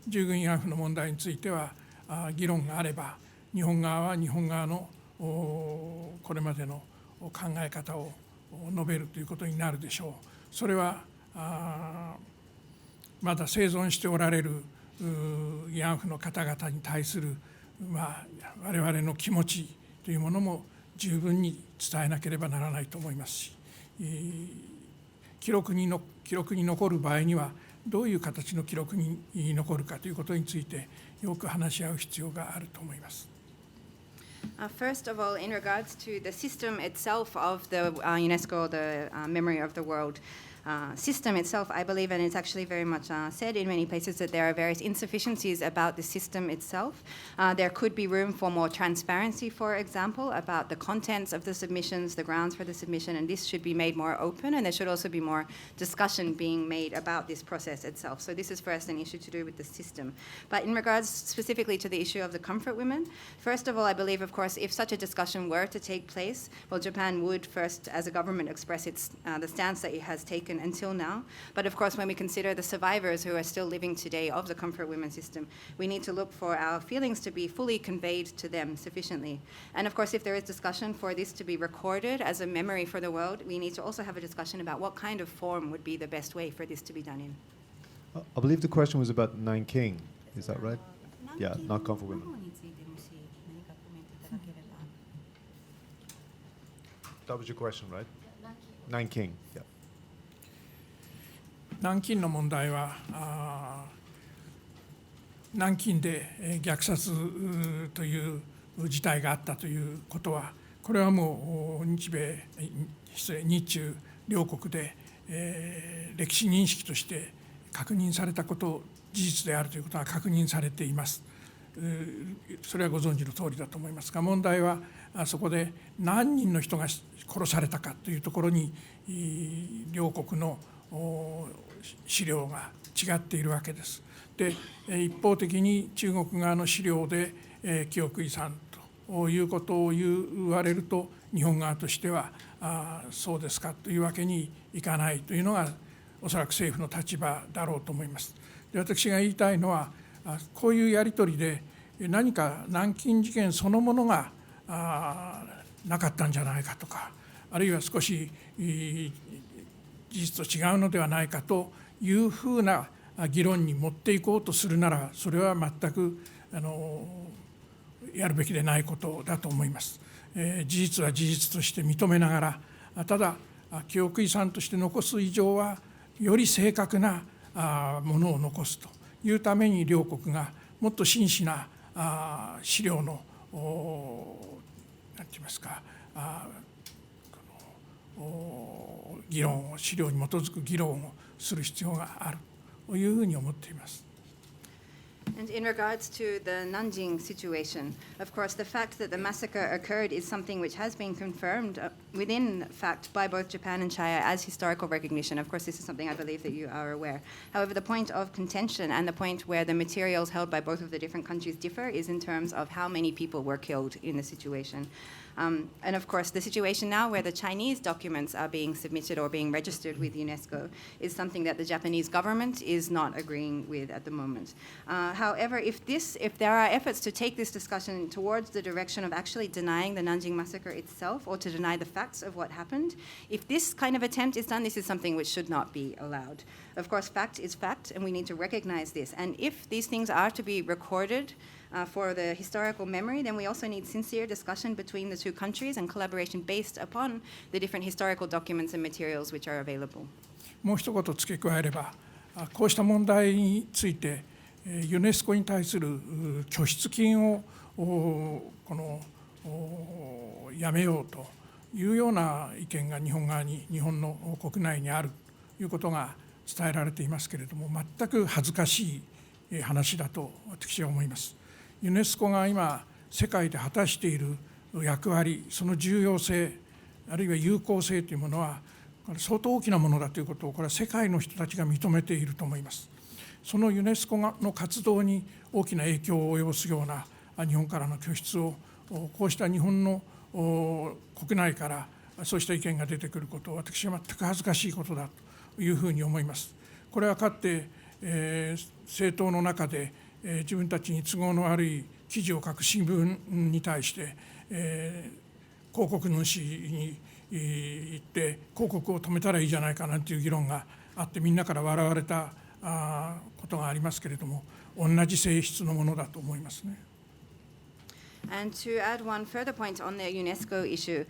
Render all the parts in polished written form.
従軍慰安婦の問題については議論があれば、日本側は日本側のこれまでの考え方を述べるということになるでしょう。それはまだ生存しておられる慰安婦の方々に対する、我々の気持ちというものも十分に伝えなければならないと思いますし、記録に残る場合にはどういう形の記録に残るかということについてよく話し合う必要があると思います。First of all, in regards to the system itself of the UNESCO, the Memory of the World system itself, I believe, and it's actually very much said in many places, that there are various insufficiencies about the system itself. There could be room for more transparency, for example, about the contents of the submissions, the grounds for the submission, and this should be made more open, and there should also be more discussion being made about this process itself. So this is first an issue to do with the system. But in regards specifically to the issue of the comfort women, first of all, I believe, of course, if such a discussion were to take place, well, Japan would first, as a government, express the stance that it has taken until now. But of course, when we consider the survivors who are still living today of the comfort women system, we need to look for our feelings to be fully conveyed to them sufficiently. And of course, if there is discussion for this to be recorded as a memory for the world, we need to also have a discussion about what kind of form would be the best way for this to be done in. I believe the question was about Nanking. Is that right? Yeah, not comfort women. That was your question, right? Nanking. Yeah. 南京の問題は南京で虐殺という事態があったということは、これはもう日中両国で歴史認識として確認されたこと、事実であるということが確認されています。それはご存知の通りだと思いますが、問題はそこで何人の人が殺されたかというところに両国の資料が違っているわけです。で、一方的に中国側の資料で記憶遺産ということを言われると、日本側としてはそうですかというわけにいかないというのがおそらく政府の立場だろうと思います。で、私が言いたいのは、こういうやり取りで何か南京事件そのものがなかったんじゃないかとか、あるいは少し事実と違うのではないかというふうな議論に持っていこうとするなら、それは全くやるべきでないことだと思います。事実は事実として認めながら、ただ記憶遺産として残す以上はより正確なものを残すというために、両国がもっと真摯な資料の何て言いますか、議論を、資料に基づく議論をする必要があるというふうに思っています。And in regards to the Nanjing situation, of course, the fact that the massacre occurred is something which has been confirmed within fact by both Japan and China as historical recognition. Of course, this is something I believe that you are aware. However, the point of contention and the point where the materials held by both of the different countries differ is in terms of how many people were killed in the situation. And of course, the situation now where the Chinese documents are being submitted or being registered with UNESCO is something that the Japanese government is not agreeing with at the moment. However, if there are efforts to take this discussion towards the direction of actually denying the Nanjing massacre itself or to deny the facts of what happened, if this kind of attempt is done, this is something which should not be allowed. Of course, fact is fact, and we need to recognize this. And if these things are to be recorded for the historical memory, then we also need sincere discussion between the two countries and collaboration based upon the different historical documents and materials which are available. もう一言付け加えれば、こうした問題についてユネスコに対する拠出金をやめようというような意見が日本の国内にあるということが伝えられていますけれども、全く恥ずかしい話だと私は思います。ユネスコが今世界で果たしている役割、その重要性、あるいは有効性というものは相当大きなものだということを、これは世界の人たちが認めていると思います。そのユネスコの活動に大きな影響を及ぼすような日本からの拠出を、こうした日本の国内からそうした意見が出てくることを、私は全く恥ずかしいことだというふうに思います。これはかつて政党の中で、自分たちに都合の悪い記事を書く新聞に対して、広告主に行って広告を止めたらいいじゃないかなんていう議論があってみんなから笑われたことがありますけれども、同じ性質のものだと思いますね。And to add one further point on the UNESCO issue,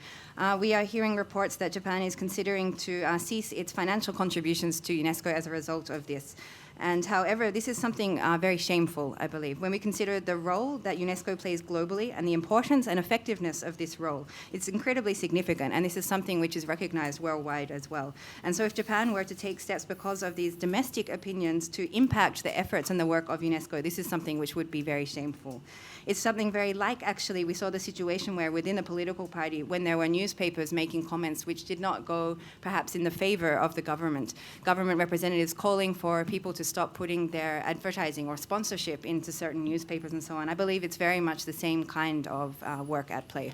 we are hearing reports that Japan is considering to cease its financial contributions to UNESCO as a result of this. And however, this is something very shameful, I believe. When we consider the role that UNESCO plays globally and the importance and effectiveness of this role, it's incredibly significant, and this is something which is recognized worldwide as well. And so if Japan were to take steps because of these domestic opinions to impact the efforts and the work of UNESCO, this is something which would be very shameful. It's something very like, actually, we saw the situation where within a political party, when there were newspapers making comments which did not go perhaps in the favor of the government representatives calling for people to stop putting their advertising or sponsorship into certain newspapers and so on. I believe it's very much the same kind of work at play.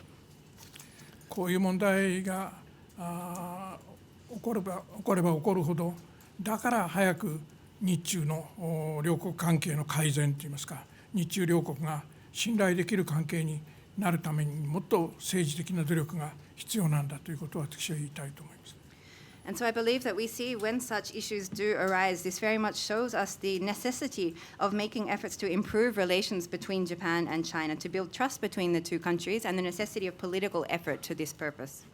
こういう問題が起これば起こるほど、だから早く日中の両国関係の改善といいますか、日中両国が信頼できる関係になるためにもっと政治的な努力が必要なんだということを私は言いたいと思います。And so I believe that we see when such issues do arise, this very much shows us the necessity of making efforts to improve relations between Japan and China, to build trust between the two countries, and the necessity of political effort to this purpose.